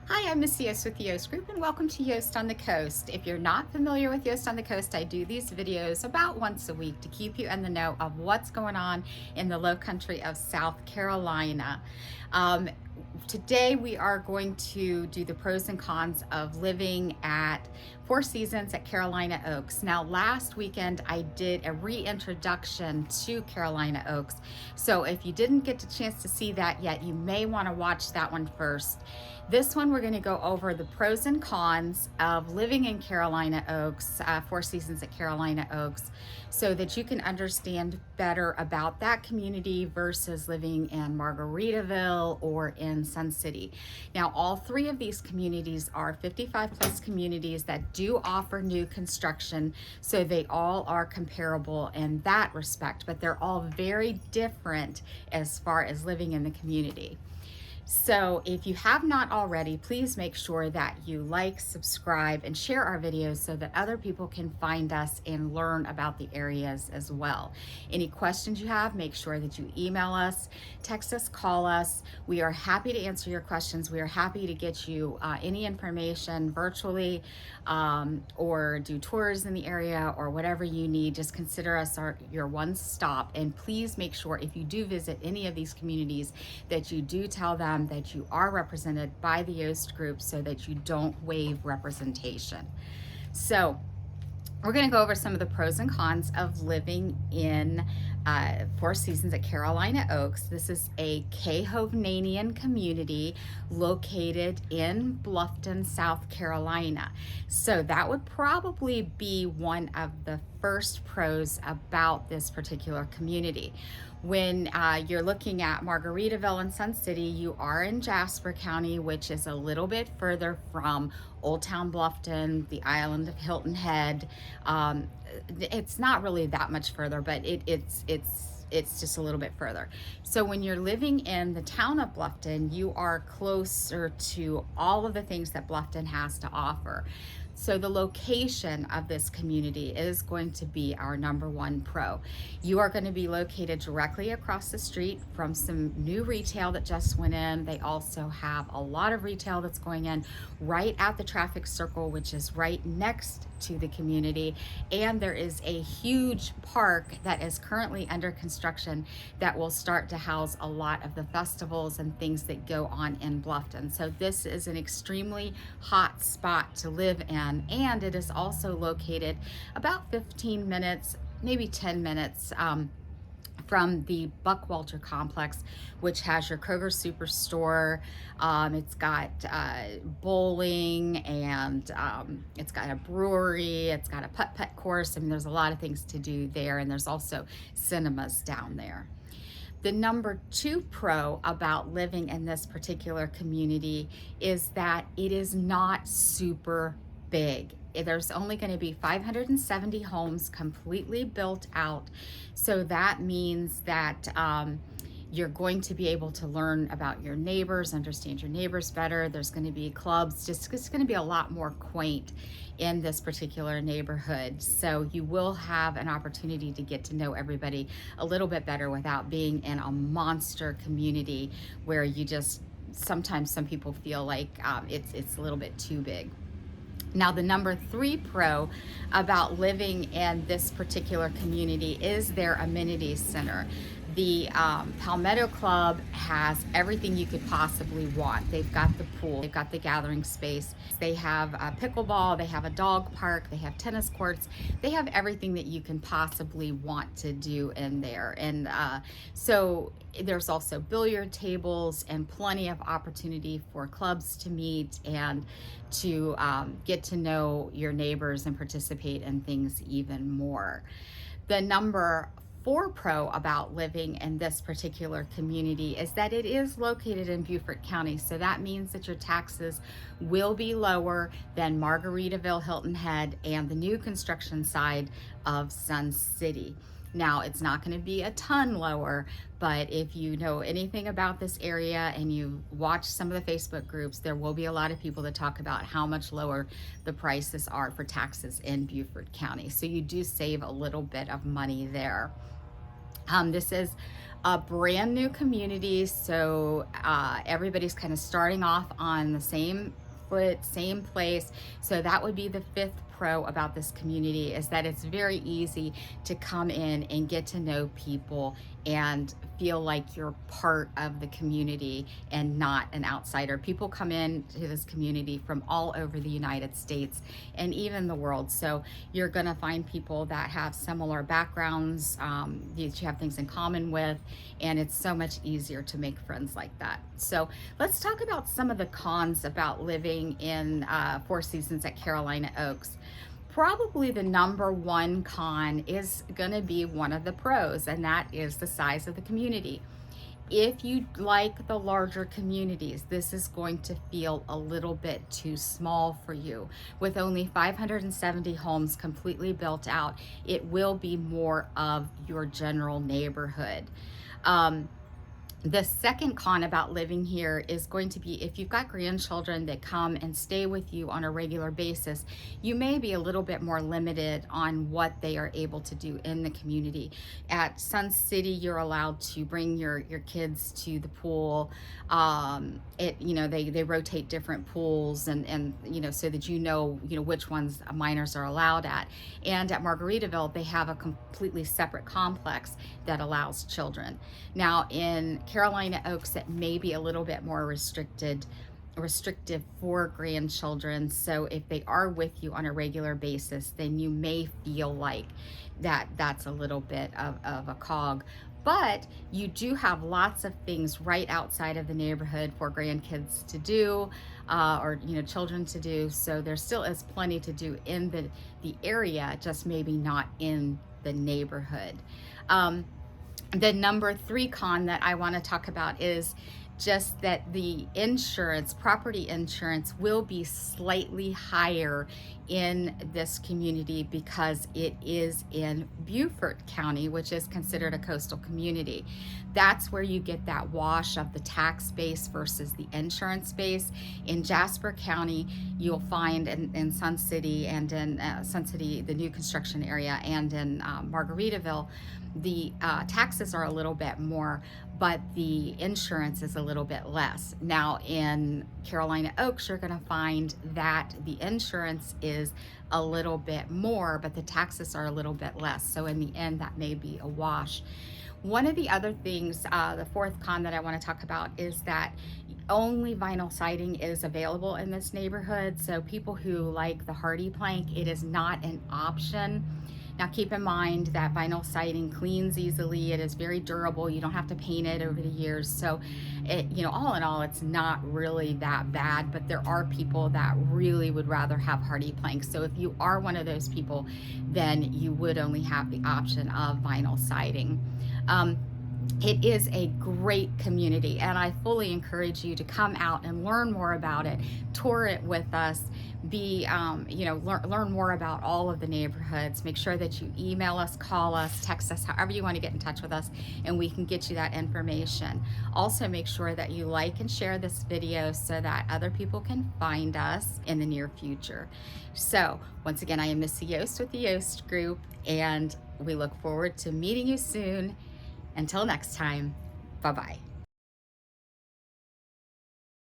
Hi, I'm Miss Yost with the Yost Group, and welcome to Yost on the Coast. If you're not familiar with Yost on the Coast, I do these videos about once a week to keep you in the know of what's going on in the low country of South Carolina. Um, Today we are going to do the pros and cons of living at Four Seasons at Carolina Oaks. Now, last weekend I did a reintroduction to Carolina Oaks. So if you didn't get a chance to see that yet, you may want to watch that one first. This one, we're going to go over the pros and cons of living in Carolina Oaks, Four Seasons at Carolina Oaks, so that you can understand better about that community versus living in Margaritaville or in Sun City. Now, all three of these communities are 55 plus communities that do offer new construction, so they all are comparable in that respect, but they're all very different as far as living in the community. So if you have not already, please make sure that you like, subscribe, and share our videos so that other people can find us and learn about the areas as well. Any questions you have, make sure that you email us, text us, call us. We are happy to answer your questions. We are happy to get you any information virtually or do tours in the area or whatever you need. Just consider us your one stop. And please make sure if you do visit any of these communities that you do tell them that you are represented by the Yost Group so that you don't waive representation. So we're going to go over some of the pros and cons of living in Four Seasons at Carolina Oaks. This is a Cahovnanian community located in Bluffton, South Carolina. So that would probably be one of the first pros about this particular community. When you're looking at Margaritaville and Sun City, you are in Jasper County, which is a little bit further from Old Town Bluffton, the island of Hilton Head. It's not really that much further, but it's just a little bit further. So when you're living in the town of Bluffton, you are closer to all of the things that Bluffton has to offer. So the location of this community is going to be our number one pro. You are going to be located directly across the street from some new retail that just went in. They also have a lot of retail that's going in right at the traffic circle, which is right next to the community. And there is a huge park that is currently under construction that will start to house a lot of the festivals and things that go on in Bluffton. So this is an extremely hot spot to live in. And it is also located about 15 minutes, maybe 10 minutes from the Buckwalter complex, which has your Kroger Superstore. It's got bowling, and it's got a brewery. It's got a putt-putt course. I mean, there's a lot of things to do there, and there's also cinemas down there. The number two pro about living in this particular community is that it is not super big. There's only going to be 570 homes completely built out. So that means that you're going to be able to learn about your neighbors, understand your neighbors better. There's going to be clubs, just it's going to be a lot more quaint in this particular neighborhood. So you will have an opportunity to get to know everybody a little bit better without being in a monster community where you just, sometimes some people feel like it's a little bit too big. Now, the number three pro about living in this particular community is their amenities center. The Palmetto Club has everything you could possibly want. They've got the pool, they've got the gathering space, they have a pickleball, they have a dog park, they have tennis courts, they have everything that you can possibly want to do in there. And so there's also billiard tables and plenty of opportunity for clubs to meet and to get to know your neighbors and participate in things even more. The number four pro about living in this particular community is that it is located in Beaufort County. So that means that your taxes will be lower than Margaritaville, Hilton Head, and the new construction side of Sun City. Now, it's not going to be a ton lower, but if you know anything about this area and you watch some of the Facebook groups, there will be a lot of people that talk about how much lower the prices are for taxes in Beaufort County. So you do save a little bit of money there. This is a brand new community, so everybody's kind of starting off on the same foot, same place. So that would be the fifth pro about this community, is that it's very easy to come in and get to know people and feel like you're part of the community and not an outsider. People come in to this community from all over the United States and even the world. So you're going to find people that have similar backgrounds, that you have things in common with, and it's so much easier to make friends like that. So let's talk about some of the cons about living in Four Seasons at Carolina Oaks. Probably the number one con is going to be one of the pros, and that is the size of the community. If you like the larger communities, this is going to feel a little bit too small for you. With only 570 homes completely built out, it will be more of your general neighborhood. The second con about living here is going to be if you've got grandchildren that come and stay with you on a regular basis, you may be a little bit more limited on what they are able to do in the community. At Sun City, you're allowed to bring your kids to the pool. They rotate different pools and so that which ones minors are allowed at. And at Margaritaville, they have a completely separate complex that allows children. Now in Carolina Oaks, it may be a little bit more restrictive for grandchildren. So if they are with you on a regular basis, then you may feel like that's a little bit of a cog. But you do have lots of things right outside of the neighborhood for grandkids to do, or children to do. So there still is plenty to do in the area, just maybe not in the neighborhood. The number three con that I want to talk about is just that the property insurance will be slightly higher in this community because it is in Beaufort County, which is considered a coastal community. That's where you get that wash of the tax base versus the insurance base. In Jasper County, you'll find in Sun City and in Sun City, the new construction area, and in Margaritaville, the taxes are a little bit more, but the insurance is a little bit less. Now in Carolina Oaks, you're going to find that the insurance is a little bit more, but the taxes are a little bit less. So in the end, that may be a wash. One of the other things, the fourth con that I want to talk about, is that only vinyl siding is available in this neighborhood. So people who like the hardy plank, it is not an option. Now keep in mind that vinyl siding cleans easily. It is very durable. You don't have to paint it over the years. So all in all, it's not really that bad, but there are people that really would rather have hardy planks. So if you are one of those people, then you would only have the option of vinyl siding. It is a great community, and I fully encourage you to come out and learn more about it, tour it with us, learn more about all of the neighborhoods. Make sure that you email us, call us, text us, however you want to get in touch with us, and we can get you that information. Also, make sure that you like and share this video so that other people can find us in the near future. So once again, I am Missy Yost with the Yost Group, and we look forward to meeting you soon. Until next time, bye-bye.